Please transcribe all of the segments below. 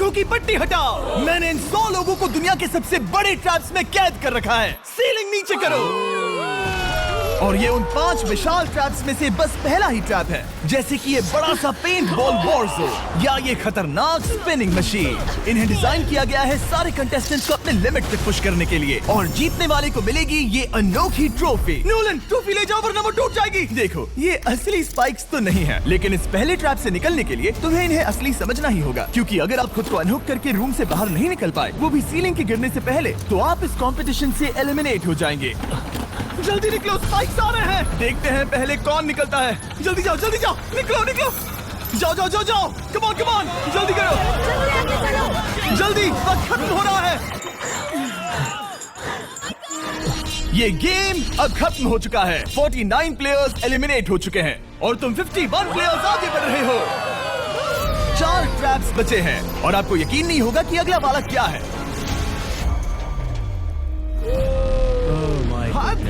आंखों की पट्टी हटाओ। मैंने इन 100 लोगों को दुनिया के सबसे बड़े ट्रैप्स में कैद कर रखा है। सीलिंग नीचे करो। और ये उन 5 विशाल ट्रैप्स में से बस पहला ही ट्रैप है, जैसे कि ये बड़ा सा पेंट बॉल वॉरज़ो या ये खतरनाक स्पिनिंग मशीन। इन्हें डिजाइन किया गया है सारे कंटेस्टेंट्स को अपने लिमिट तक पुश करने के लिए, और जीतने वाले को मिलेगी ये अनोखी ट्रॉफी। नोलन, ट्रॉफी ले जाओ वरना वो टूट जाएगी। देखो, ये असली स्पाइक्स तो नहीं है, लेकिन इस पहले ट्रैप से निकलने के लिए तुम्हें इन्हें असली समझना ही होगा, क्योंकि अगर आप खुद को अनहुक करके रूम से बाहर नहीं निकल पाए, वो भी सीलिंग के गिरने से पहले, तो आप इस कॉम्पिटिशन से एलिमिनेट हो जाएंगे। जल्दी निकलो, स्पाइक्स आ रहे हैं। देखते हैं पहले कौन निकलता है। जल्दी जाओ, निकलो। जाओ। कम ऑन, जल्दी करो। जल्दी, वक्त खत्म हो रहा है। ये गेम अब खत्म हो चुका है। 49 प्लेयर्स एलिमिनेट हो चुके हैं और तुम 51 प्लेयर्स आगे बढ़ रहे हो। 4 ट्रैप्स बचे हैं और आपको यकीन नहीं होगा कि अगला वाला क्या है।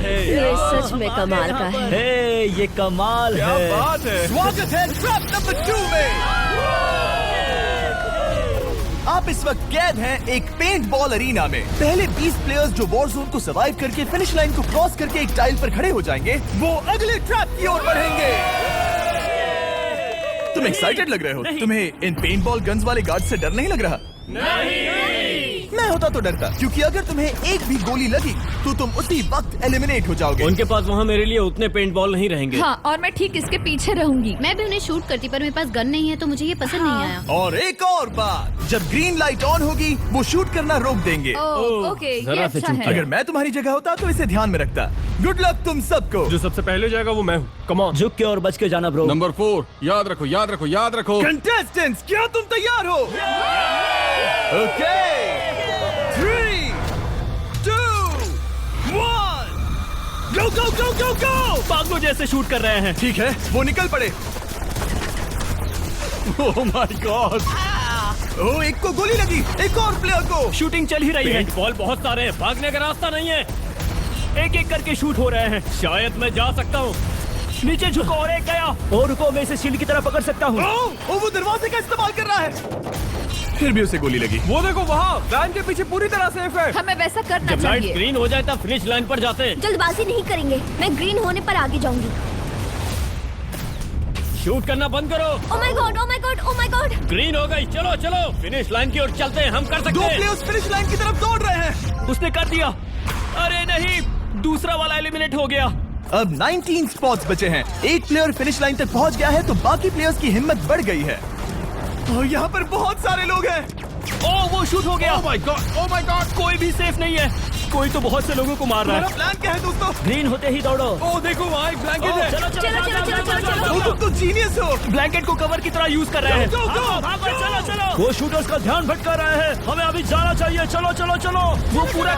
ये सच में कमाल का है। ये कमाल क्या है। बात है। स्वागत है ट्रैप नंबर 2 में। आप इस वक्त कैद हैं एक पेंट बॉल अरीना में। पहले 20 प्लेयर्स जो वॉर जोन को सर्वाइव करके फिनिश लाइन को क्रॉस करके एक टाइल पर खड़े हो जाएंगे, वो अगले ट्रैप की ओर बढ़ेंगे। तुम एक्साइटेड लग रहे हो? तुम्हें इन पेंट बॉल गन्स वाले गार्ड से डर नहीं लग रहा? मैं होता तो डरता, क्योंकि अगर तुम्हें एक भी गोली लगी तो तुम उसी वक्त एलिमिनेट हो जाओगे। उनके पास वहाँ मेरे लिए उतने पेंट बॉल नहीं रहेंगे। हाँ, और मैं ठीक इसके पीछे रहूंगी। मैं भी उन्हें शूट करती, पर मेरे पास गन नहीं है तो मुझे ये पसंद नहीं आया। और एक और बात, जब ग्रीन लाइट ऑन होगी वो शूट करना रोक देंगे। ओके, ये जरा से अच्छा चूक है। अगर मैं तुम्हारी जगह होता तो इसे ध्यान में रखता। गुड लक तुम सबको। जो सबसे पहले जाएगा वो मैं हूँ। Come on. झुक के और बच के जाना ब्रो। नंबर 4, याद रखो। कंटेस्टेंट्स, क्या तुम तैयार हो? Okay, 3, 2, 1, go! पागलों जैसे शूट कर रहे हैं। ठीक है, वो निकल पड़े। ओह माय गॉड। ओ, एक को गोली लगी, एक और प्लेयर को। शूटिंग चल ही रही है। पेंट बॉल बहुत सारे हैं, भागने का रास्ता नहीं है। एक करके शूट हो रहे हैं। शायद मैं जा सकता हूँ। नीचे झुको और एक गया। और रुको, मैं इसे शील्ड की तरह पकड़ सकता हूँ। वो दरवाजे का इस्तेमाल कर रहा है। फिर भी उसे गोली लगी। वो देखो वहाँ, वैन के पीछे पूरी तरह सेफ है। हमें वैसा करना जब लाइट चाहिए। ग्रीन हो जाए तब फिनिश लाइन पर जाते हैं। जल्दबाजी नहीं करेंगे, मैं ग्रीन होने पर आगे जाऊंगी। शूट करना बंद करो। Oh my God. ग्रीन हो गई। चलो फिनिश लाइन की ओर चलते हैं। हम कर सकते 2 हैं। प्लेयर्स फिनिश लाइन की तरफ दौड़ रहे हैं। उसने कर दिया। अरे नहीं, दूसरा वाला एलिमिनेट हो गया। अब 19 स्पॉट्स बचे हैं। एक प्लेयर फिनिश लाइन तक पहुंच गया है तो बाकी प्लेयर्स की हिम्मत बढ़ गई है। और यहाँ पर बहुत सारे लोग हैं। ओह, वो शूट हो गया। ओह माय गॉड। कोई भी सेफ नहीं है। कोई तो बहुत से लोगों को मार रहा मेरा है। प्लान क्या है दोस्तों? ग्रीन होते ही दौड़ो। ओह देखो वहाँ एक ब्लैंकेट है। तुम तो जीनियस हो। ब्लैंकेट को कवर की तरह यूज कर रहे हैं। चलो। वो शूटर्स का ध्यान भटका रहे हैं। हमें अभी जाना चाहिए। चलो। वो पूरा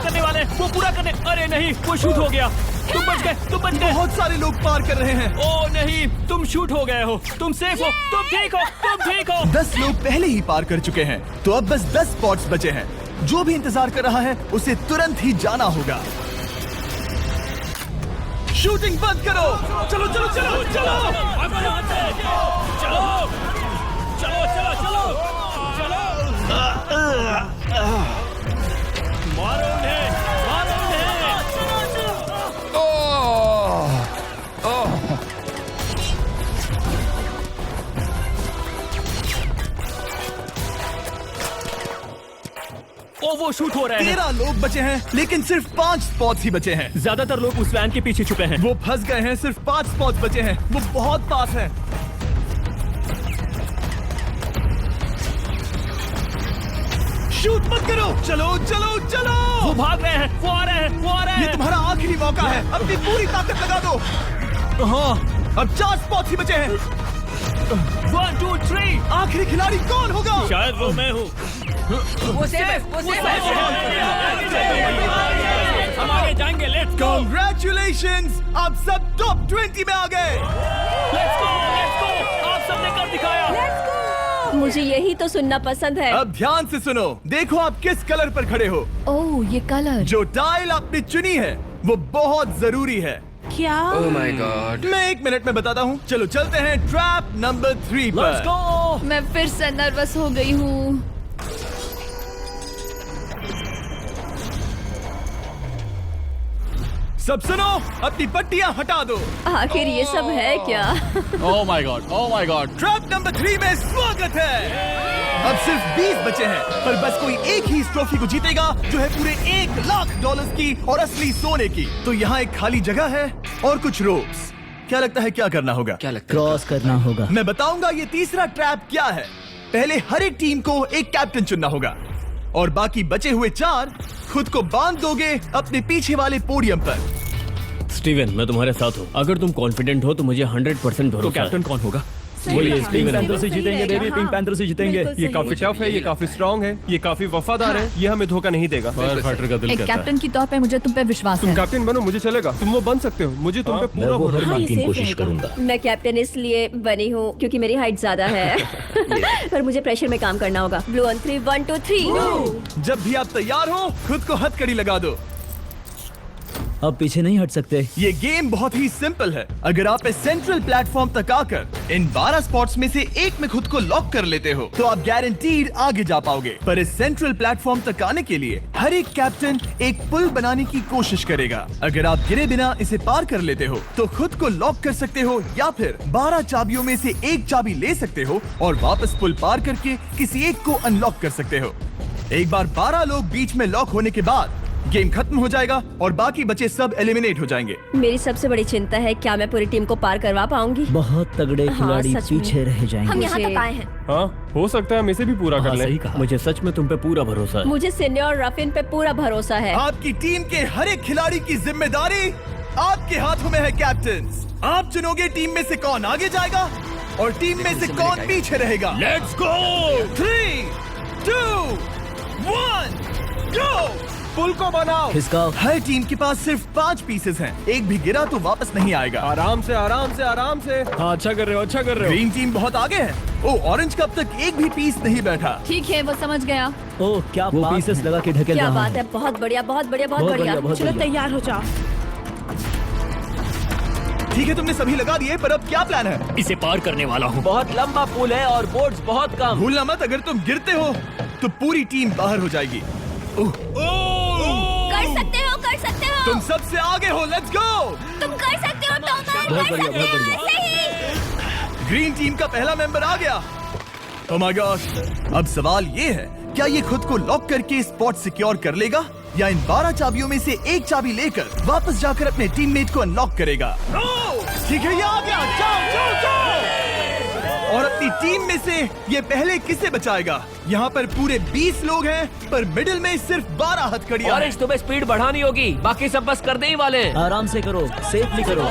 करने। अरे नहीं, वो शूट हो गया। तुम बच गए। बहुत सारे लोग पार कर रहे हैं। ओह नहीं, तुम शूट हो गए हो। तुम सेफ हो। तुम ठीक हो। 10 लोग पहले ही पार कर चुके हैं, तो अब बस 10 स्पॉट्स बचे हैं। जो भी इंतजार कर रहा है उसे तुरंत ही जाना होगा। शूटिंग बंद करो। चलो। मारो उन्हें। ओ, वो शूट हो रहे हैं। 13 लोग बचे हैं, लेकिन सिर्फ 5 स्पॉट्स ही बचे हैं। ज्यादातर लोग उस वैन के पीछे छुपे हैं। वो फंस गए हैं। सिर्फ 5 स्पॉट्स बचे हैं। वो बहुत पास है। शूट मत करो। चलो। वो भाग रहे हैं। वो आ रहे हैं। ये तुम्हारा आखिरी मौका है। अपनी पूरी ताकत लगा दो। हाँ, अब 4 स्पॉट्स ही बचे हैं। 1, 2, 3। आखिरी खिलाड़ी कौन होगा? शायद वो मैं हूँ। वो सेफ। हम आगे जाएंगे। Let's go. Congratulations! आप सब टॉप 20 में आ गए। Let's go. आप सबने कर दिखाया। मुझे यही तो सुनना पसंद है। अब ध्यान से सुनो। देखो आप किस कलर पर खड़े हो। ओह, ये कलर। जो टाइल आपने चुनी है वो बहुत जरूरी है। क्या? ओह माय गॉड। मैं 1 मिनट में बताता हूँ। चलो चलते हैं ट्रैप नंबर 3 लेट्स पर। गो। मैं फिर से नर्वस हो गई हूँ। सब सुनो, अपनी पट्टियां हटा दो। आखिर ये सब है क्या? Oh my God! Oh my God! Trap number 3 में स्वागत है। अब सिर्फ 20 बचे हैं, पर बस कोई एक ही इस ट्रॉफी को जीतेगा जो है पूरे $1,00,000 की और असली सोने की। तो यहाँ एक खाली जगह है और कुछ रोप्स। क्या लगता है क्या करना होगा? क्या लगता क्रॉस करना होगा। मैं बताऊंगा ये तीसरा ट्रैप क्या है। पहले हर एक टीम को एक कैप्टन चुनना होगा और बाकी बचे हुए 4 खुद को बांध दोगे अपने पीछे वाले पोडियम पर। स्टीवन, मैं तुम्हारे साथ हूँ। अगर तुम कॉन्फिडेंट हो तो मुझे 100% भरोसा है। तो कैप्टन कौन होगा? बोलिए स्टीवन। पैंथर से जीतेंगे बेबी, पिंक पैंथर से जीतेंगे। ये काफी टफ है, ये काफी स्ट्रांग है, ये काफी वफादार है, ये हमें धोखा नहीं देगा। फायर फाइटर का दिल एक कहता है। कैप्टन की तौर पे मुझे तुम पे विश्वास तुम है। कैप्टन बनो, मुझे चलेगा। तुम वो बन सकते हो, मुझे तुम पे पूरा भरोसा है। हाँ, ये कोशिश करूंगा। मैं कैप्टन इसलिए बनी हूँ क्योंकि मेरी हाइट ज्यादा है। पर मुझे प्रेशर में काम करना होगा। Blue on 3, 1 2 3। जब भी आप तैयार हो खुद को हथकड़ी लगा दो। अब पीछे नहीं हट सकते। ये गेम बहुत ही सिंपल है। अगर आप इस सेंट्रल प्लेटफॉर्म तक आकर इन 12 स्पॉट्स में से एक में खुद को लॉक कर लेते हो तो आप गारंटीड आगे जा पाओगे। पर इस सेंट्रल प्लेटफॉर्म तक आने के लिए हर एक कैप्टन एक पुल बनाने की कोशिश करेगा। अगर आप गिरे बिना इसे पार कर लेते हो तो खुद को लॉक कर सकते हो या फिर 12 चाबियों में से एक चाबी ले सकते हो और वापस पुल पार करके किसी एक को अनलॉक कर सकते हो। एक बार 12 लोग बीच में लॉक होने के बाद गेम खत्म हो जाएगा और बाकी बचे सब एलिमिनेट हो जाएंगे। मेरी सबसे बड़ी चिंता है क्या मैं पूरी टीम को पार करवा पाऊंगी? बहुत तगड़े खिलाड़ी सच में। पीछे रह जाएंगे। हम यहाँ तक आए हैं। हाँ, हो सकता है हम इसे भी पूरा कर हाँ, लें। सही कहा। मुझे सच में तुम पे पूरा भरोसा है। मुझे सीनियर रफिन पे पूरा भरोसा है। आपकी टीम के हर एक खिलाड़ी की जिम्मेदारी आपके हाथों में है कैप्टन। आप चुनोगे टीम में से कौन आगे जाएगा और टीम में से कौन पीछे रहेगा। Let's go. 3 2 1 गो। पुल को बनाओ। इसका हर टीम के पास सिर्फ 5 पीसेस हैं। एक भी गिरा तो वापस नहीं आएगा। आराम से, आराम से, आराम से। हाँ, अच्छा कर रहे हो, अच्छा कर रहे ग्रीन टीम बहुत आगे है। ओ, ऑरेंज का अब तक एक भी पीस नहीं बैठा। ठीक है, वो समझ गया। हो। ओ क्या वो पीसेस लगा के ढकेल क्या रहा बात है, बहुत बढ़िया, बहुत बढ़िया, बहुत बहुत बढ़िया। बढ़िया, बहुत चलो बढ़िया। तैयार हो जाओ। ठीक है, तुमने सभी लगा दिए, पर अब क्या प्लान है? इसे पार करने वाला हूँ। बहुत लंबा पुल है और बोट्स बहुत कम। भूलना मत, अगर तुम गिरते हो तो पूरी टीम बाहर हो जाएगी। कर सकते हो, कर सकते हो। तुम सबसे आगे हो। Let's go. तुम कर सकते हो टॉमर, बहुत कर बढ़िया, सकते बहुत हो बढ़िया। ऐसे ही। ग्रीन टीम का पहला मेंबर आ गया। ओह माय गॉड। अब सवाल ये है, क्या ये खुद को लॉक करके स्पॉट सिक्योर कर लेगा या इन 12 चाबियों में से एक चाबी लेकर वापस जाकर अपने टीममेट को अनलॉक करेगा? ठीक है, ये आ गया। जाओ जाओ जाओ। और अपनी टीम में से ये पहले किसे बचाएगा? यहाँ पर पूरे 20 लोग हैं, पर मिडिल में सिर्फ 12 हथकड़ियां हैं। ऑरेंज, तुम्हें स्पीड बढ़ानी होगी, बाकी सब बस करने ही वाले हैं। आराम से करो, सेफली करो।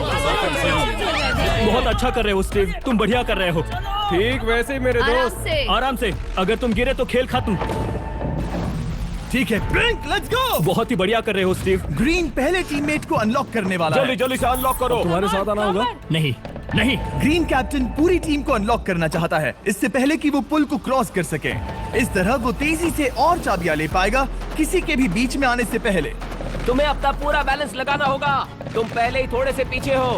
बहुत अच्छा कर रहे हो स्टीव, तुम बढ़िया कर रहे हो। ठीक वैसे ही मेरे आराम दोस्त। से। आराम से, अगर तुम गिरे तो खेल खत्म। ठीक है, ब्लिंक, लेट्स गो। बहुत ही बढ़िया कर रहे हो स्टीव। ग्रीन पहले टीममेट को अनलॉक करने वाला जल्दी है। जल्दी से अनलॉक करो। तुम्हारे साथ आना होगा। नहीं नहीं, ग्रीन कैप्टन पूरी टीम को अनलॉक करना चाहता है, इससे पहले कि वो पुल को क्रॉस कर सके। इस तरह वो तेजी से और चाबियां ले पाएगा, किसी के भी बीच में आने से पहले। तुम्हें अपना पूरा बैलेंस लगाना होगा, तुम पहले ही थोड़े से पीछे हो।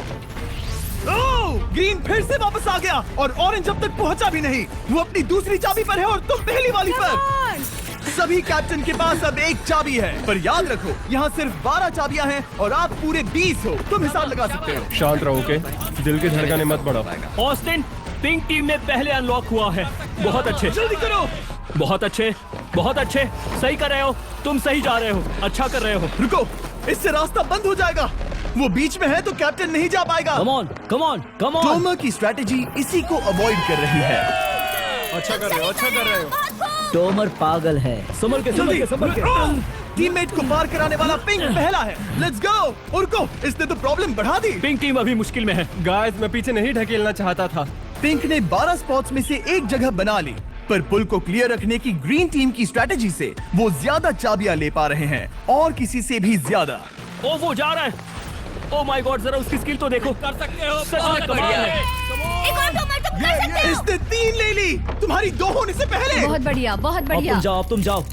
ओह! ग्रीन फिर से वापस आ गया और ऑरेंज अब तक पहुंचा भी नहीं। वो अपनी दूसरी चाबी पर है और तुम पहली वाली पर। सभी कैप्टन के पास अब एक चाबी है, पर याद रखो यहाँ सिर्फ 12 चाबियां हैं और आप पूरे 20 हो। तुम हिसाब लगा सकते हो। शांत रहो, ओके? दिल के धड़कने मत बढ़ाओ। ऑस्टिन, पिंक टीम में पहले अनलॉक हुआ है। बहुत अच्छे, जल्दी करो। बहुत अच्छे, बहुत अच्छे। सही कर रहे हो, तुम सही जा रहे हो, अच्छा कर रहे हो। रुको, इससे रास्ता बंद हो जाएगा। वो बीच में है तो कैप्टन नहीं जा पाएगा। Come on, come on, come on. Tomar की स्ट्रेटेजी इसी को अवॉइड कर रही है। अच्छा कर रहे हो, अच्छा कर रहे हो। टोमर पागल है। संभल के, संभल के, संभल के। टीममेट को पार कराने वाला पिंक पहला है। Let's go. रुको, इसने तो प्रॉब्लम बढ़ा दी। पिंक टीम अभी मुश्किल में है। गाइस, मैं पीछे नहीं ढकेलना चाहता था। पिंक ने 12 स्पॉट्स में से एक जगह बना ली, पर पुल को क्लियर रखने की ग्रीन टीम की स्ट्रेटेजी से वो ज्यादा चाबियां ले पा रहे हैं और किसी से भी ज्यादा। ओ वो जा रहा है। ओ माय गॉड, जरा उसकी स्किल तो देखो। कर सकते हो, सच में कमाल है। एक और टॉमर, तुम कर सकते हो। इसने 3 ले ली, तुम्हारी 2 होने से पहले। बहुत बढ़िया, बहुत अब बढ़िया। तुम जाओ, अब तुम जाओ।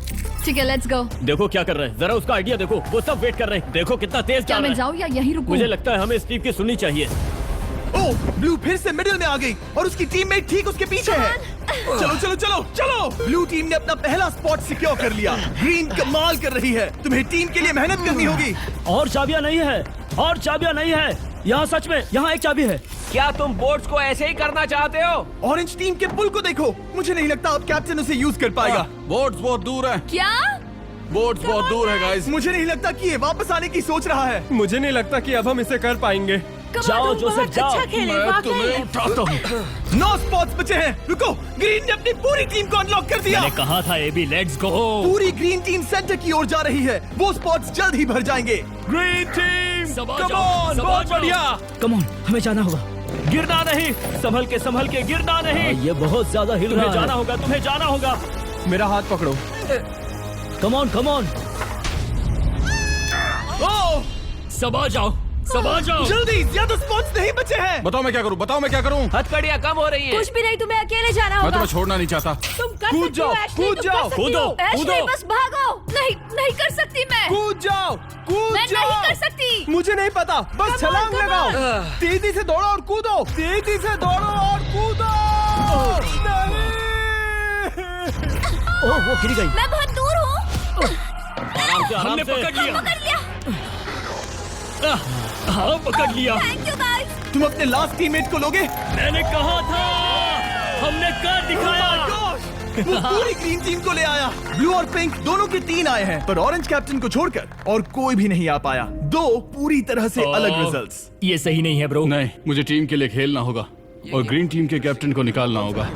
ठीक है, लेट्स गो। देखो क्या कर रहे हैं, जरा उसका आइडिया देखो। वो सब वेट कर रहे हैं, देखो कितना तेज क्या जा रहा मैं है। जाऊँ या यहीं रुकूं? मुझे लगता है हमें स्टीव की सुननी चाहिए। ओह, ब्लू फिर से मिडिल में आ गई और उसकी टीममेट ठीक उसके पीछे है। चलो चलो चलो चलो। ब्लू टीम ने अपना पहला स्पॉट सिक्योर कर लिया। ग्रीन कमाल कर रही है, तुम्हें टीम के लिए मेहनत करनी होगी। और चाबियां नहीं है, और चाबियां नहीं है यहाँ। सच में यहाँ एक चाबी है। क्या तुम बोट्स को ऐसे ही करना चाहते हो? ऑरेंज टीम के पुल को देखो। मुझे नहीं लगता अब कैप्टन उसे यूज कर पाएगा। बोट्स बहुत दूर है। क्या? बोट्स बहुत दूर है गाइस। मुझे नहीं लगता कि ये वापस आने की सोच रहा है। मुझे नहीं लगता कि अब हम इसे कर पाएंगे। जाओ जोसेफ जाओ। मैं तुम्हें उठाता हूँ। 9 स्पॉट्स बचे हैं। रुको, ग्रीन ने अपनी पूरी टीम को अनलॉक कर दिया। मैंने कहा था एबी लेट्स गो। पूरी ग्रीन टीम सेंटर की ओर जा रही है। वो स्पॉट्स जल्द ही भर जाएंगे। ग्रीन टीम कम ऑन, बहुत बढ़िया। कम ऑन, हमें जाना होगा। गिरना नहीं, संभल के गिरना नहीं। ये बहुत ज्यादा हिल रहा है। जाना होगा, तुम्हें जाना होगा। मेरा हाथ पकड़ो। कम ऑन। ओह, सब आ जाओ। जल्दी, ज्यादा स्पॉट्स नहीं बचे हैं। बताओ मैं क्या करूँ। हथकड़ियाँ कम हो रही हैं। कुछ भी नहीं, तुम्हें अकेले जाना मैं होगा। तुम्हें छोड़ना नहीं चाहता। तुम कर कूद सकती हो, जाओ, एशली, कूद तुम जाओ, कर सकती हो। कूदो, एशली, बस भागो। नहीं कर सकती मैं। कूद जाओ। मैं नहीं कर सकती। मुझे नहीं पता, बस छलांग लगाओ। तेजी से दौड़ो और कूदो। ओह वो गिर गई। मैं बहुत दूर हूँ। हमने पकड़ लिया। हाँ पकड़ लिया। Thank you guys. तुम अपने लास्ट टीममेट को लोगे? मैंने कहा था, हमने कर दिखाया। वो पूरी ग्रीन टीम को ले आया। ब्लू और पिंक दोनों के 3 आए हैं, पर ऑरेंज कैप्टन को छोड़कर और कोई भी नहीं आ पाया। 2 पूरी तरह से अलग रिजल्ट्स। ये सही नहीं है ब्रो। नहीं, मुझे टीम के लिए खेलना होगा और ग्रीन टीम के कैप्टन को निकालना होगा।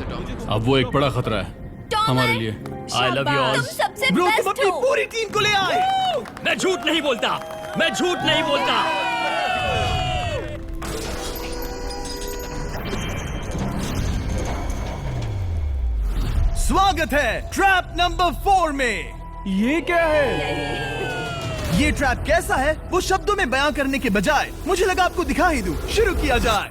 अब वो एक बड़ा खतरा है हमारे लिए। I love you all. तुम सबसे ब्रो, तुम बेस्ट अपनी हो। पूरी टीम को ले आए। मैं झूठ नहीं बोलता। स्वागत है ट्रैप नंबर 4 में। ये क्या है? ये ट्रैप कैसा है वो शब्दों में बयां करने के बजाय मुझे लगा आपको दिखा ही दूं। शुरू किया जाए।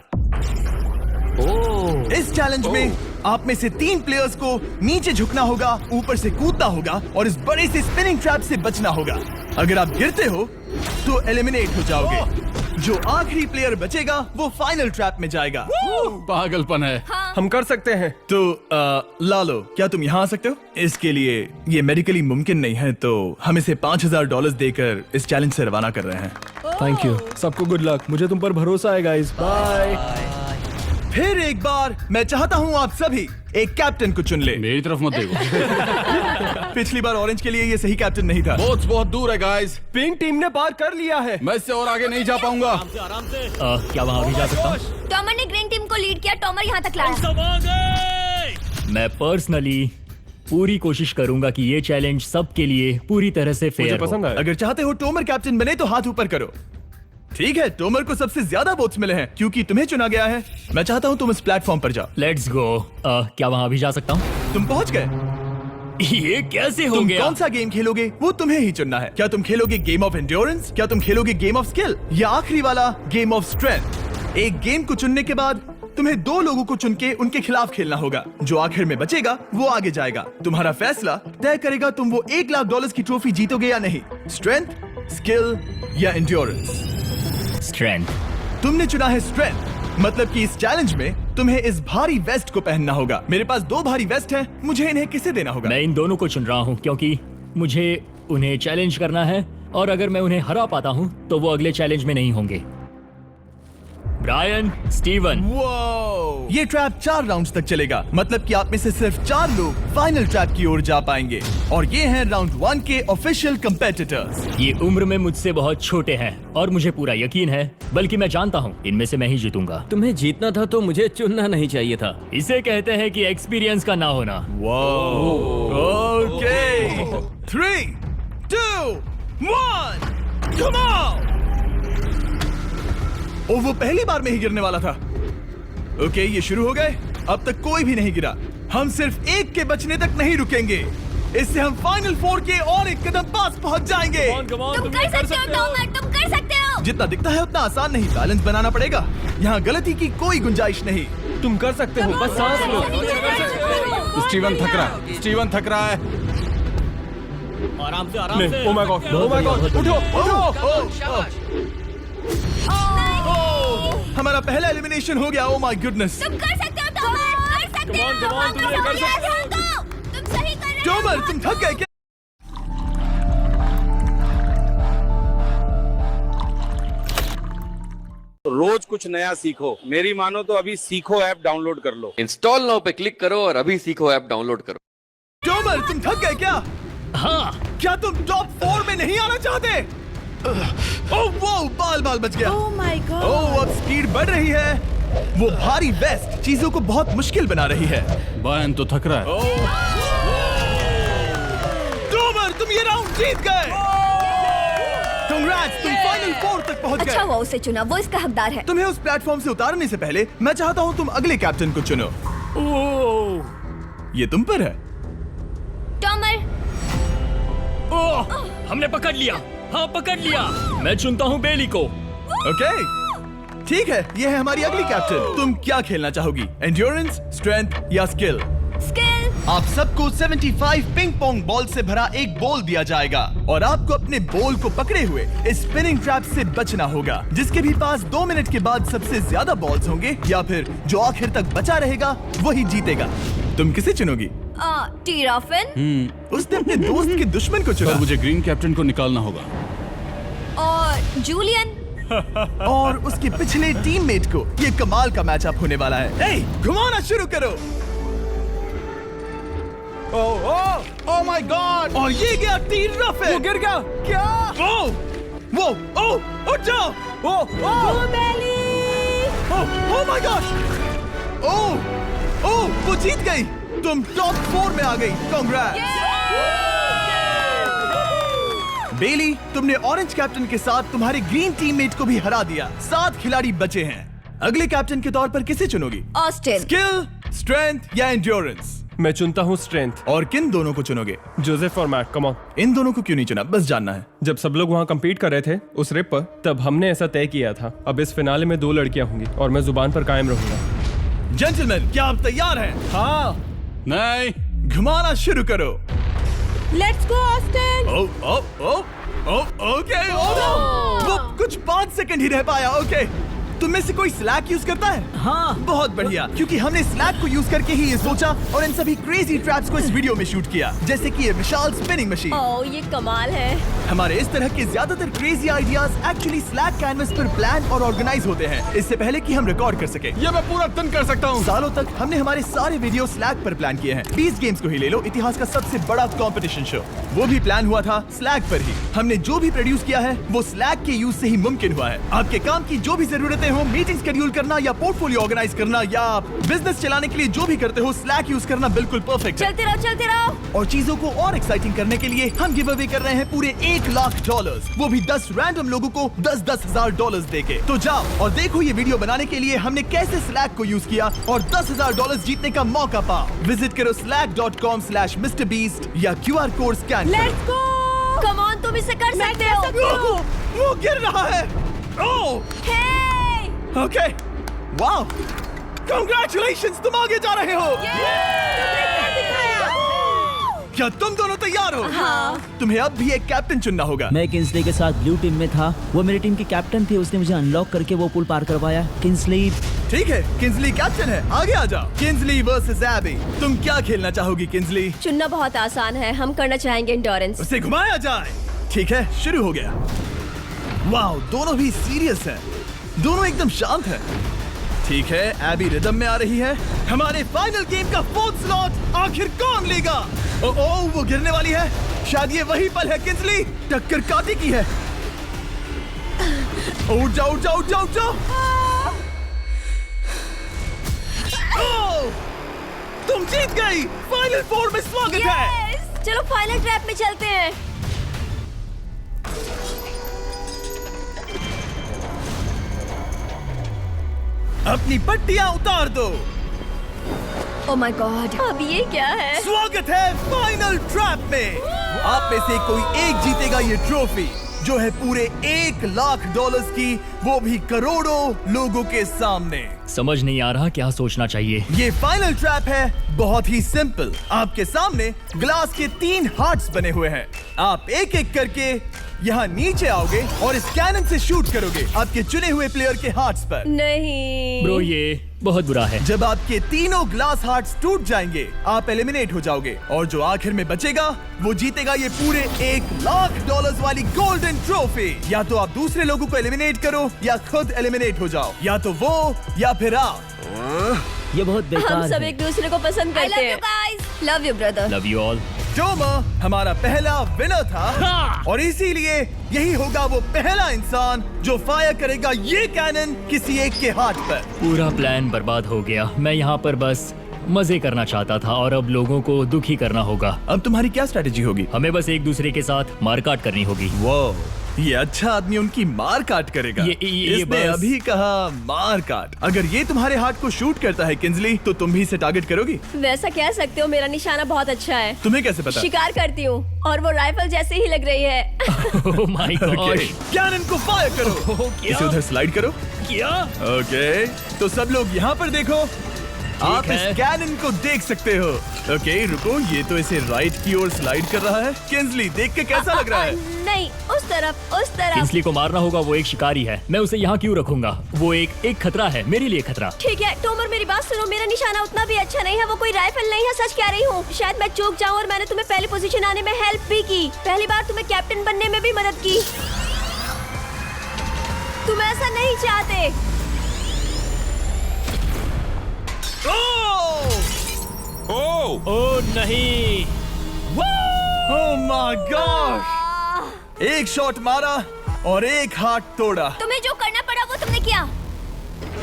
इस चैलेंज में आप में से 3 प्लेयर्स को नीचे झुकना होगा, ऊपर से कूदना होगा और इस बड़े से स्पिनिंग ट्रैप से बचना होगा। अगर आप गिरते हो तो एलिमिनेट हो जाओगे। जो आखिरी प्लेयर बचेगा वो फाइनल ट्रैप में जाएगा। पागलपन है। हम कर सकते हैं। तो लालो, क्या तुम यहाँ आ सकते हो? इसके लिए ये मेडिकली मुमकिन नहीं है, तो हम इसे $5000 देकर इस चैलेंज से रवाना कर रहे हैं। Thank you. सबको गुड लक। मुझे तुम पर भरोसा है गाइस। बाय। फिर एक बार मैं चाहता हूँ आप सभी एक कैप्टन को चुन ले। मेरी तरफ मत देखो। पिछली बार ऑरेंज के लिए ये सही कैप्टन नहीं था। बोट्स बहुत दूर है गाइस। पिंक टीम ने पार कर लिया है। मैं इससे और आगे नहीं जा पाऊंगा। क्या वहाँ भी जा सकता हूँ? टॉमर ने ग्रीन टीम को लीड किया। टॉमर यहाँ तक लाया। सब आ गए। मैं पर्सनली पूरी कोशिश करूंगा कि ये चैलेंज सबके लिए पूरी तरह से मुझे फेयर पसंद हो। आया। अगर चाहते हो टोमर कैप्टन बने तो हाथ ऊपर करो। ठीक है, टोमर को सबसे ज्यादा वोट्स मिले हैं क्योंकि तुम्हें चुना गया है। मैं चाहता हूँ तुम इस प्लेटफॉर्म पर जाओ। Let's go. क्या वहाँ भी जा सकता हूँ? तुम पहुँच गए। ये कैसे हो तुम गया? कौन सा गेम खेलोगे वो तुम्हें ही चुनना है। क्या तुम खेलोगे गेम ऑफ एंड्योरेंस, क्या तुम खेलोगे गेम ऑफ स्किल, या आखिरी वाला गेम ऑफ स्ट्रेंथ? एक गेम को चुनने के बाद तुम्हें 2 लोगों को चुन के उनके खिलाफ खेलना होगा। जो आखिर में बचेगा वो आगे जाएगा। तुम्हारा फैसला तय करेगा तुम वो $1,00,000 की ट्रॉफी जीतोगे या नहीं। स्ट्रेंथ, स्किल या एंड्योरेंस। स्ट्रेंथ। तुमने चुना है स्ट्रेंथ, मतलब कि इस चैलेंज में तुम्हें इस भारी वेस्ट को पहनना होगा। मेरे पास 2 भारी वेस्ट हैं, मुझे इन्हें किसे देना होगा? मैं इन दोनों को चुन रहा हूँ क्योंकि मुझे उन्हें चैलेंज करना है और अगर मैं उन्हें हरा पाता हूँ तो वो अगले चैलेंज में नहीं होंगे। Brian, Steven. वो ये ट्रैप 4 राउंड्स तक चलेगा, मतलब कि आप में से सिर्फ 4 लोग फाइनल ट्रैप की ओर जा पाएंगे और ये हैं राउंड 1 के ऑफिशियल कंपेटिटर्स। ये उम्र में मुझसे बहुत छोटे हैं और मुझे पूरा यकीन है, बल्कि मैं जानता हूँ इनमें से मैं ही जीतूंगा। तुम्हें जीतना था तो मुझे चुनना नहीं चाहिए था। इसे कहते हैं कि एक्सपीरियंस का ना होना। Okay, 3, 2, 1, come on. ओ, वो पहली बार में ही गिरने वाला था। ओके, ये शुरू हो गए। अब तक कोई भी नहीं गिरा। हम सिर्फ एक के बचने तक नहीं रुकेंगे। इससे हम फाइनल 4 के और एक कदम पास पहुंच जाएंगे। तुम कर सकते हो टॉमर, तुम कर सकते हो। जितना दिखता है उतना आसान नहीं, बैलेंस बनाना पड़ेगा। यहाँ गलती की कोई गुंजाइश नहीं। तुम कर सकते हो, बस सांस लो। स्टीवन थक रहा है। आराम से। Oh my God, oh my God, उठो। हमारा पहला एलिमिनेशन हो गया। Oh my goodness. तुम कर सकते हो टॉमर, कर सकते हो। तुम सही कर रहे हो। टॉमर, तुम थक गए क्या? रोज कुछ नया सीखो। मेरी मानो तो अभी सीखो ऐप डाउनलोड कर लो। इंस्टॉल नाउ पे क्लिक करो और अभी सीखो ऐप डाउनलोड करो। टॉमर, तुम थक गए क्या? हाँ, क्या तुम टॉप 4 में नहीं आना चाहते? ओह वो बाल बच गया। ओह माय गॉड। ओह अब स्पीड बढ़ रही है। वो भारी वेस्ट चीजों को बहुत मुश्किल बना रही है। बायन तो थक रहा है। टॉमर, तुम ये राउंड जीत गए। Congrats, तुम फाइनल 4 तक पहुंच गए। अच्छा हुआ उसे चुना, वो इसका हकदार है। तुम्हें उस प्लेटफॉर्म से उतारने से पहले मैं चाहता हूँ तुम अगले कैप्टन को चुनो। ये तुम पर है। टॉमर। ओह, हमने पकड़ लिया। हाँ, पकड़ लिया। मैं चुनता हूँ बेली को। ओके, ठीक है, ये है हमारी अगली कैप्टन। तुम क्या खेलना चाहोगी? एंड्योरेंस, स्ट्रेंथ या स्किल? स्किल। आप सबको 75 पिंग पोंग बॉल से भरा एक बॉल दिया जाएगा और आपको अपने बॉल को पकड़े हुए इस स्पिनिंग ट्रैप से बचना होगा। जिसके भी पास 2 मिनट के बाद सबसे ज्यादा बॉल्स होंगे या फिर जो आखिर तक बचा रहेगा वही जीतेगा। तुम किसे चुनोगी? टीराफिन। उसने अपने दोस्त के दुश्मन को चुना। पर मुझे ग्रीन कैप्टन को निकालना होगा। और जूलियन। और उसके पिछले टीममेट को। ये कमाल का मैचअप होने वाला है। ए, घुमाना शुरू करो। ओह माय गॉड! और ये गया टीराफिन। वो गिर गया। क्या? वो उठ जाओ। ओह माय गॉड! ओह वो जीत गई। तुम टॉप 4 में आ गई। कांग्रेट्स। बेली, तुमने ऑरेंज कैप्टन के साथ तुम्हारे ग्रीन टीममेट को भी हरा दिया। 7 खिलाड़ी बचे हैं। अगले कैप्टन के तौर पर किसे चुनोगी? ऑस्टिन। स्किल, स्ट्रेंथ या एंड्योरेंस? मैं चुनता हूँ स्ट्रेंथ। और किन दोनों को चुनोगे? जोसेफ और मैट, कम ऑन। इन दोनों को क्यों नहीं चुना? बस जानना है। जब सब लोग वहाँ कम्पीट कर रहे थे उस रिप पर, तब हमने ऐसा तय किया था। अब इस फिनाले में 2 लड़कियां होंगी और मैं जुबान पर कायम रहूंगा। जेंटलमैन, क्या आप तैयार हैं? हाँ। नहीं। घुमाना शुरू करो। Let's go Austin. ओके। वो कुछ 5 सेकंड ही रह पाया। ओके, तुम में से कोई स्लैक यूज करता है? हाँ। बहुत बढ़िया, क्योंकि हमने स्लैक को यूज करके ही ये सोचा और इन सभी क्रेजी ट्रैप्स को इस वीडियो में शूट किया, जैसे कि ये विशाल स्पिनिंग मशीन। ओह ये कमाल है। हमारे इस तरह के ज्यादातर crazy ideas actually slack canvas पर प्लान और ऑर्गेनाइज होते हैं इससे पहले कि हम रिकॉर्ड कर सके। ये मैं पूरा दिन कर सकता हूँ। सालों तक हमने हमारे सारे वीडियो स्लैक पर प्लान किए हैं। 20 गेम्स को ही ले लो, इतिहास का सबसे बड़ा कंपटीशन शो, वो भी प्लान हुआ था स्लैक पर ही। हमने जो भी प्रोड्यूस किया है वो स्लैक के यूज से ही मुमकिन हुआ है। आपके काम की जो भी जरूरतें हो, मीटिंग शेड्यूल करना या पोर्टफोलियो ऑर्गेनाइज करना या बिजनेस चलाने के लिए जो भी करते हो, स्लैक यूज करना बिल्कुल परफेक्ट है। चलते रहो। और चीजों को और एक्साइटिंग करने के लिए हम गिव अवे कर रहे हैं पूरे $1,00,000, वो भी 10 रैंडम लोगों को $10,000 देके। तो जाओ और देखो ये वीडियो बनाने के लिए हमने कैसे स्लैक को यूज किया और $10,000 जीतने का मौका पाओ। विजिट करो slack.com/MrBeast या QR कोड स्कैन करो। Let's go. कम ऑन, तुम इसे कर सकते हो। वो गिर रहा है। ओह ओके, वाओ, कांग्रेचुलेशंस, तुम आगे जा रहे हो। क्या तुम दोनों तैयार हो? हाँ। तुम्हें अब भी एक कैप्टन चुनना होगा। मैं किंग्सले के साथ ब्लू टीम में था। वो मेरी टीम की कैप्टन थी। उसने मुझे अनलॉक करके वो पुल पार करवाया। किंग्सली। ठीक है, किंग्सली कैप्टन है, आगे आ जाओ। किंग्सली वर्सेस एबी, तुम क्या खेलना चाहोगी किंग्सली? चुनना बहुत आसान है, हम करना चाहेंगे एंड्योरेंस। उसे घुमाया जाए। ठीक है, शुरू हो गया। वाओ, दोनों भी सीरियस हैं, दोनों एकदम शांत हैं। ठीक है, एबी रिदम में आ रही है। हमारे फाइनल गेम का 4th स्लॉट आखिर कौन लेगा? ओह वो गिरने वाली है। शायद ये वही पल है किंग्सली, टक्कर काटी की है। उठ जाओ उठ जाओ उठ जाओ उठ जाओ। ओह, तुम जीत गई। फाइनल 4 में स्वागत है। चलो फाइनल ट्रैप में चलते हैं। अपनी पट्टियां उतार दो। ओह माय गॉड, अब ये क्या है? स्वागत है फाइनल ट्रैप में। आप में से कोई एक जीतेगा ये ट्रॉफी, जो है पूरे $1,00,000 की, वो भी करोड़ों लोगों के सामने। समझ नहीं आ रहा क्या सोचना चाहिए। ये फाइनल ट्रैप है, बहुत ही सिंपल। आपके सामने ग्लास के 3 हार्ट्स बने हुए हैं। आप एक एक करके यहाँ नीचे आओगे और इस कैनन से शूट करोगे आपके चुने हुए प्लेयर के हार्ट्स पर। नहीं ब्रो ये बहुत बुरा है। जब आपके तीनों ग्लास हार्ट्स टूट जाएंगे आप एलिमिनेट हो जाओगे और जो आखिर में बचेगा वो जीतेगा ये पूरे $1,00,000 वाली गोल्डन ट्रॉफी। या तो आप दूसरे लोगों को एलिमिनेट करो या खुद एलिमिनेट हो जाओ, या तो वो या फिर आप। ये बहुत बेकार हम सब है। एक दूसरे को पसंद करते हैं। Love you brother. Love you all. Tomar हमारा पहला विनर था और इसीलिए यही होगा वो पहला इंसान जो फायर करेगा ये कैनन किसी एक के हाथ पर। पूरा प्लान बर्बाद हो गया। मैं यहाँ पर बस मजे करना चाहता था और अब लोगों को दुखी करना होगा। अब तुम्हारी क्या स्ट्रेटेजी होगी? हमें बस एक दूसरे के साथ मारकाट करनी होगी। वो ये अच्छा आदमी उनकी मार काट करेगा। ये इसने बस- अभी कहा मार काट। अगर ये तुम्हारे हार्ट को शूट करता है किंजली तो तुम भी इसे टारगेट करोगी। वैसा कह सकते हो, मेरा निशाना बहुत अच्छा है। तुम्हें कैसे पता? शिकार करती हूँ और वो राइफल जैसे ही लग रही है। ओह माय गॉड। कैनन को फायर करो। इसे उधर स्लाइड करो। क्या? ओके तो सब लोग यहाँ पर देखो। आप इस है। कैनन को देख सकते हो। ओके रुको, ये तो इसे राइट की ओर स्लाइड कर रहा है। किंजली देख के कैसा लग रहा है? नहीं, उस तरफ, उस तरफ। किंसली को मारना होगा। वो एक शिकारी है। मैं उसे यहाँ क्यों रखूंगा? वो एक खतरा है मेरे लिए। खतरा। ठीक है टोमर, मेरी बात सुनो। मेरा निशाना उतना भी अच्छा नहीं है। वो कोई राइफल नहीं है, सच कह रही हूँ। शायद मैं चूक जाऊँ और मैंने तुम्हें पहली पोजीशन आने में हेल्प भी की। पहली बार तुम्हें कैप्टन बनने में भी मदद की। तुम ऐसा नहीं चाहते। ओह नहीं। ओह माय गॉड! एक शॉट मारा और एक हाथ तोड़ा। तुम्हें जो करना पड़ा वो तुमने किया।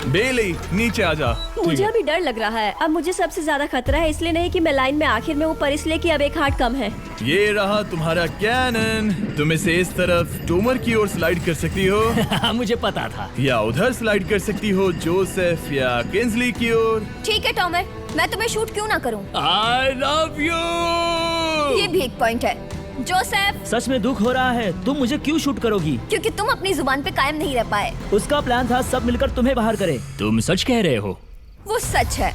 बेली नीचे आ जा। मुझे अभी डर लग रहा है। अब मुझे सबसे ज्यादा खतरा है, इसलिए नहीं कि मैं लाइन में आखिर में हूँ, पर इसलिए कि अब एक हार्ट कम है। ये रहा तुम्हारा कैनन। तुम इसे इस तरफ टोमर की ओर स्लाइड कर सकती हो मुझे पता था। या उधर स्लाइड कर सकती हो जोसेफ या किंजली की ओर। ठीक है टोमर, मैं तुम्हें शूट क्यों ना करूं? I love you. ये भी एक पॉइंट है। जोसेफ, सच में दुख हो रहा है। तुम मुझे क्यों शूट करोगी? क्योंकि तुम अपनी जुबान पे कायम नहीं रह पाए। उसका प्लान था सब मिलकर तुम्हें बाहर करे। तुम सच कह रहे हो? वो सच है।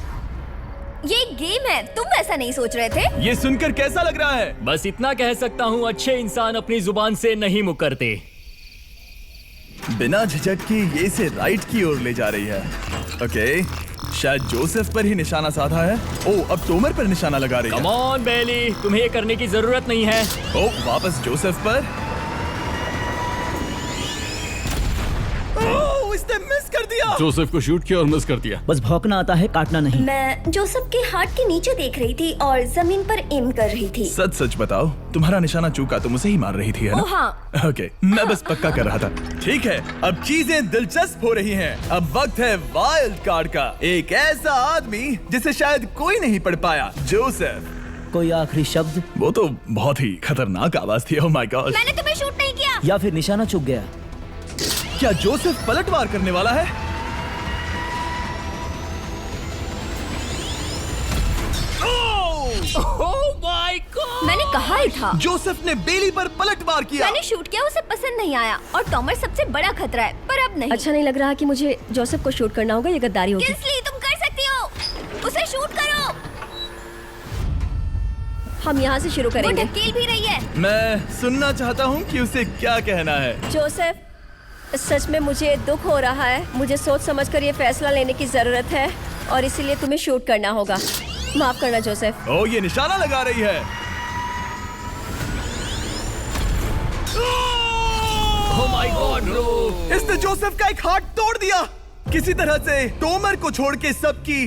ये एक गेम है, तुम वैसा नहीं सोच रहे थे। ये सुनकर कैसा लग रहा है? बस इतना कह सकता हूँ, अच्छे इंसान अपनी जुबान से नहीं मुकरते। बिना झिझक की ये इसे राइट की ओर ले जा रही है। ओके शायद जोसेफ पर ही निशाना साधा है। ओ अब टोमर पर निशाना लगा रही है। कम ऑन बेली, तुम्हें ये करने की जरूरत नहीं है। ओ वापस जोसेफ पर। ओ इसने मिस कर दिया। जोसेफ को शूट किया और मिस कर दिया। बस भौंकना आता है, काटना नहीं। मैं जोसेफ के हार्ट के नीचे देख रही थी और जमीन पर एम कर रही थी। सच सच बताओ, तुम्हारा निशाना चूका तुम उसे ही मार रही थी, है ना? ओ हाँ। ओके मैं बस पक्का कर रहा था। ठीक है अब चीजें दिलचस्प हो रही हैं। अब वक्त है वाइल्ड कार्ड का। एक ऐसा आदमी जिसे शायद कोई नहीं पढ़ पाया, जोसेफ। कोई आखिरी शब्द? वो तो बहुत ही खतरनाक आवाज थी। ओह माय गॉड। मैंने तुम्हें शूट नहीं किया। या फिर निशाना चूक गया? क्या जोसेफ पलटवार करने वाला है? ओह माय गॉड! मैंने कहा ही था। जोसेफ ने बेली पर पलटवार किया। मैंने शूट किया, उसे पसंद नहीं आया और टॉमर सबसे बड़ा खतरा है, पर अब नहीं। अच्छा नहीं लग रहा कि मुझे जोसेफ को शूट करना होगा, ये गद्दारी होगी। किंसली तुम कर सकती हो, उसे शूट करो। हम यहाँ से शुरू करेंगे। वो ढकेल भी रही है। मैं सुनना चाहता हूँ कि उसे क्या कहना है। जोसेफ, सच में मुझे दुख हो रहा है। मुझे सोच समझकर ये फैसला लेने की जरूरत है और इसीलिए तुम्हें शूट करना होगा। माफ करना जोसेफ। ओ ये निशाना लगा रही है। ओह माय गॉड ब्रो! इसने जोसेफ का एक हाथ तोड़ दिया। किसी तरह से टोमर को छोड़ के सबकी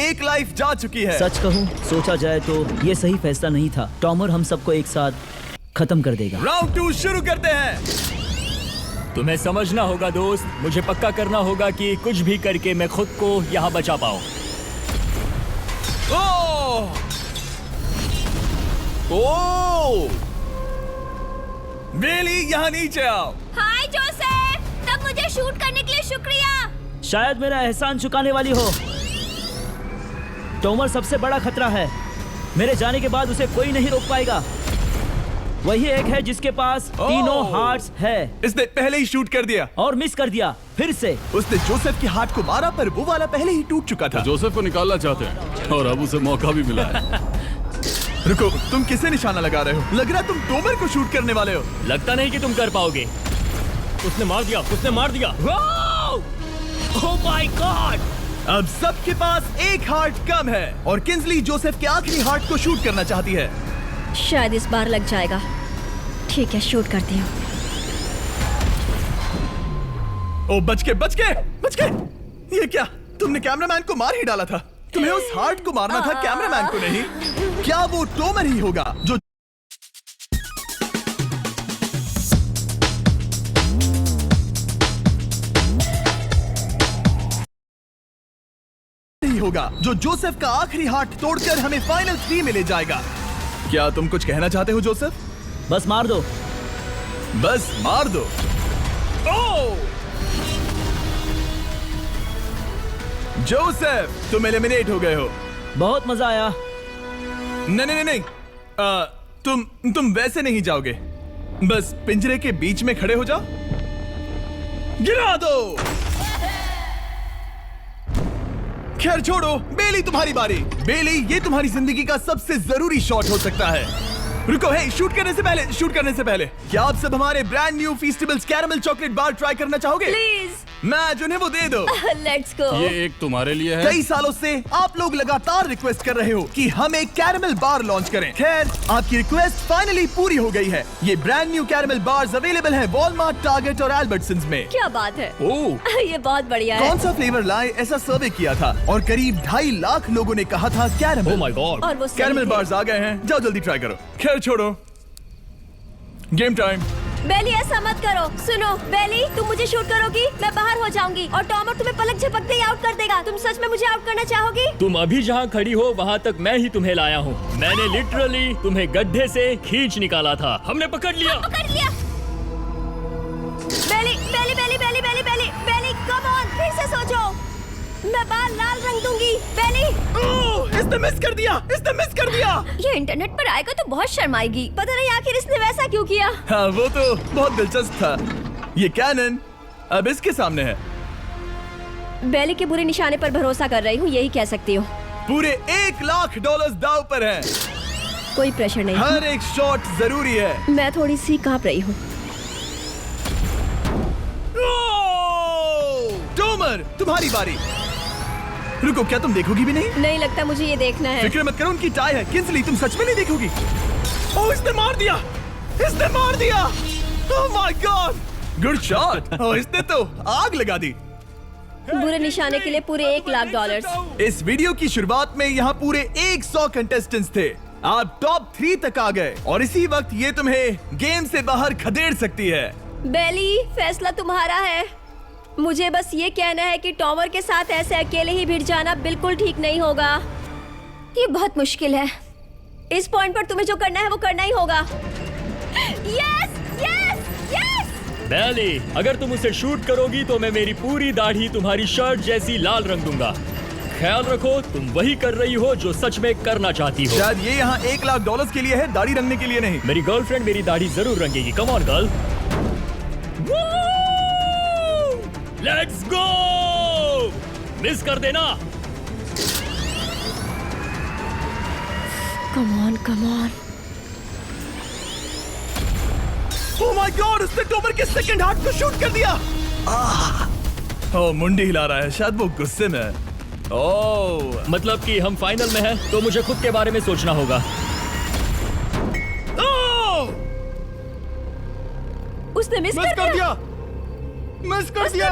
एक लाइफ जा चुकी है। सच कहूँ, सोचा जाए तो ये सही फैसला नहीं था। टॉमर हम सबको एक साथ खत्म कर देगा। राउंड 2 शुरू करते हैं। तुम्हें समझना होगा दोस्त, मुझे पक्का करना होगा कि कुछ भी करके मैं खुद को यहाँ बचा पाऊँ। ओ बेली यहाँ नीचे आओ। हाय जोसेफ, तब मुझे शूट करने के लिए शुक्रिया। शायद मेरा एहसान चुकाने वाली हो। टोमर सबसे बड़ा खतरा है। मेरे जाने के बाद उसे कोई नहीं रोक पाएगा। वही एक है जिसके पास तीनों हार्ट्स है। इसने पहले ही शूट कर दिया और मिस कर दिया फिर से। उसने जोसेफ के हार्ट को मारा पर वो वाला पहले ही टूट चुका था। जोसेफ को निकालना चाहते हैं और अब उसे मौका भी मिला है। रुको, तुम किसे निशाना लगा रहे हो? लग रहा है तुम टोमर को शूट करने वाले हो। लगता नहीं कि तुम कर पाओगे। उसने मार दिया, उसने मार दिया। Oh my God! अब सबके पास एक हार्ट कम है और किंजली जोसेफ के आखिरी हार्ट को शूट करना चाहती है। शायद इस बार लग जाएगा। ठीक है, शूट करती हूँ। ओ बच के! ये क्या? तुमने कैमरामैन को मार ही डाला था। तुम्हें उस हार्ट को मारना था, कैमरामैन को नहीं। क्या वो टोमर ही होगा जो जोसेफ का आखिरी हार्ट तोड़कर हमें फाइनल 3 में ले जाएगा? क्या तुम कुछ कहना चाहते हो जोसेफ? बस मार दो। बस मार दो। ओह! जोसेफ, तुम एलिमिनेट हो गए हो। बहुत मजा आया। नहीं। तुम वैसे नहीं जाओगे। बस पिंजरे के बीच में खड़े हो जाओ। गिरा दो। खैर छोड़ो, बेली तुम्हारी बारी। बेली, ये तुम्हारी जिंदगी का सबसे जरूरी शॉट हो सकता है। रुको, हे, शूट करने से पहले क्या आप सब हमारे brand new Feastables caramel chocolate bar try करना चाहोगे? प्लीज। मैं उन्हें वो दे दो। Let's go. ये एक तुम्हारे लिए है। कई सालों से आप लोग लगातार रिक्वेस्ट कर रहे हो कि हम एक कैरेमल बार लॉन्च करें। खैर, आपकी रिक्वेस्ट फाइनली पूरी हो गई है। ये brand new caramel bars available है वॉलमार्ट, टारगेट और एल्बर्टसन्स में। क्या बात है। ओह, ये बहुत बढ़िया है। कौन सा फ्लेवर लाए, ऐसा सर्वे किया था और करीब 2.5 लाख लोगों ने कहा था कैरेमल। Oh my God! और वो सही कैरेमल थे। बार्स आ गए हैं, जाओ जल्दी ट्राई करो। खैर छोड़ो, गेम टाइम। बेली, ऐसा मत करो। सुनो बेली, तुम मुझे शूट करोगी, मैं बाहर हो जाऊंगी और टॉमर तुम्हें पलक झपकते ही आउट कर देगा। तुम सच में मुझे आउट करना चाहोगी? तुम अभी जहाँ खड़ी हो वहाँ तक मैं ही तुम्हें लाया हूँ। मैंने लिटरली तुम्हें गड्ढे से खींच निकाला था। हमने पकड़ लिया। बेली, कम ऑन, फिर से सोचो। मैं बाल लाल रंग दूंगी। बेली, इसने मिस कर दिया। ये इंटरनेट पर आएगा तो बहुत शर्माएगी। पता नहीं आखिर इसने वैसा क्यों किया। हाँ, वो तो बहुत दिलचस्प था। ये कैनन अब इसके सामने है। बेली के बुरे निशाने पर भरोसा कर रही हूँ, यही कह सकती हूँ। पूरे $1 लाख दाव पर है। कोई प्रेशर नहीं। हर एक शॉट जरूरी है। मैं थोड़ी सी कांप रही हूँ। टोमर, तुम्हारी बारी। रुको, क्या तुम देखोगी भी नहीं? नहीं लगता मुझे ये देखना है। फिक्र मत करो, उनकी टाई है। किंजली, तुम सच में नहीं देखोगी? ओह, इसने मार दिया। Oh my God, good shot. Oh, इसने तो आग लगा दी। बुरे निशाने के लिए पूरे $1 लाख। इस वीडियो की शुरुआत में यहाँ पूरे 100 कंटेस्टेंट्स थे। आप टॉप 3 तक आ गए और इसी वक्त ये तुम्हें गेम से बाहर खदेड़ सकती है। बेली, फैसला तुम्हारा है। मुझे बस ये कहना है कि टॉमर के साथ ऐसे अकेले ही भिड़ जाना बिल्कुल ठीक नहीं होगा। ये बहुत मुश्किल है। इस पॉइंट पर तुम्हें जो करना है वो करना ही होगा। Yes, yes, yes. बेली, अगर तुम उसे शूट करोगी तो मैं मेरी पूरी दाढ़ी तुम्हारी शर्ट जैसी लाल रंग दूंगा। ख्याल रखो, तुम वही कर रही हो जो सच में करना चाहती हो। शायद ये यहाँ $1 लाख के लिए है, दाढ़ी रंगने के लिए नहीं। मेरी गर्लफ्रेंड मेरी दाढ़ी जरूर रंगेगी। Come on girl, let's go. Miss कर देना। Come on, come on. Oh my god, उसने टोमर के सेकंड हार्ट को शूट कर दिया। ओह, मुंडी हिला रहा है, शायद वो गुस्से में है। ओह, मतलब कि हम फाइनल में हैं, तो मुझे खुद के बारे में सोचना होगा। उसने मिस कर दिया। मिस कर दिया।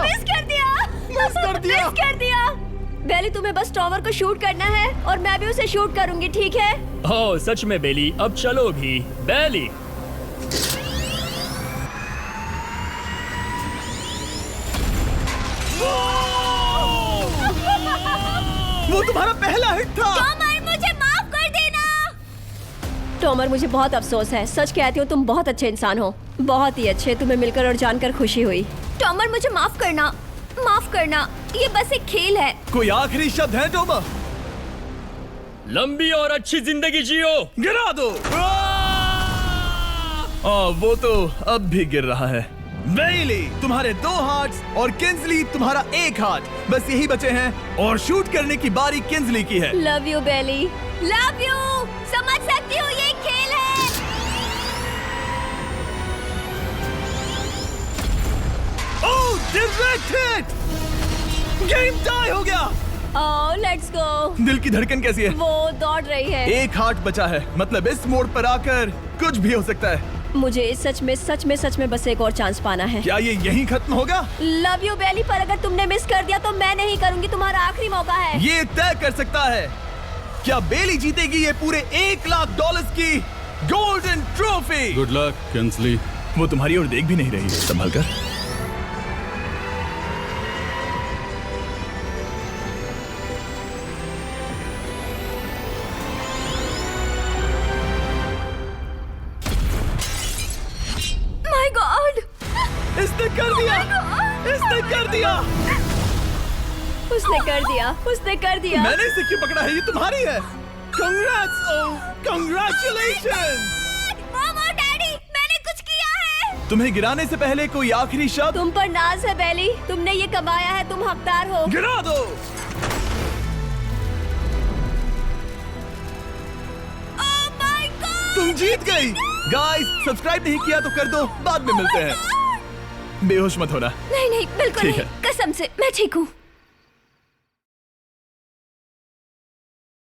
बेली, तुम्हें बस टॉमर को शूट करना है और मैं भी उसे शूट करूंगी, ठीक है? ओह, सच में बेली, अब चलो भी। बेली, वो तुम्हारा पहला हिट था। टॉमर, मुझे माफ कर देना। टॉमर, मुझे बहुत अफसोस है। सच कहती हूँ, तुम बहुत अच्छे इंसान हो, बहुत ही अच्छे। तुम्हें मिलकर और जानकर खुशी हुई। टॉमर, मुझे माफ करना। ये बस एक खेल है। कोई आखिरी शब्द है टोमर? लंबी और अच्छी जिंदगी जियो। गिरा दो। वो तो अब भी गिर रहा है। बेली तुम्हारे 2 हार्ट्स और किंजली तुम्हारा 1 हार्ट, बस यही बचे हैं और शूट करने की बारी किंजली की है। लव यू बेली, लव यू। समझ सकती हूँ ये खेल है। Oh, direct hit! Game tie हो गया। Oh, let's go. दिल की धड़कन कैसी है? वो दौड़ रही है। 1 हार्ट बचा है, मतलब इस मोड़ पर आकर कुछ भी हो सकता है। मुझे सच में बस एक और चांस पाना है। क्या ये यहीं खत्म होगा? लव यू बेली, पर अगर तुमने मिस कर दिया तो मैं नहीं करूंगी। तुम्हारा आखिरी मौका है। ये तय कर सकता है क्या बेली जीतेगी ये पूरे $1 लाख की golden trophy. Good luck Kinjali. वो तुम्हारी ओर देख भी नहीं रही, संभल कर। माय गॉड, इसने कर दिया, इसने कर दिया। उसने कर दिया, उसने कर दिया। मैंने इसे क्यों पकड़ा है? ये तुम्हारी है। Congrats, oh, congratulations! मॉम और डैडी, मैंने कुछ किया है। तुम्हें गिराने से पहले कोई आखिरी शब्द? तुम पर नाज है बेली, तुमने ये कमाया है, तुम हकदार हो। गिरा दो। Oh my God! तुम जीत गई। गाइस, सब्सक्राइब नहीं किया तो कर दो, बाद में मिलते हैं। बेहोश मत होना। नहीं नहीं, बिल्कुल ठीक नहीं, कसम से मैं ठीक हूँ।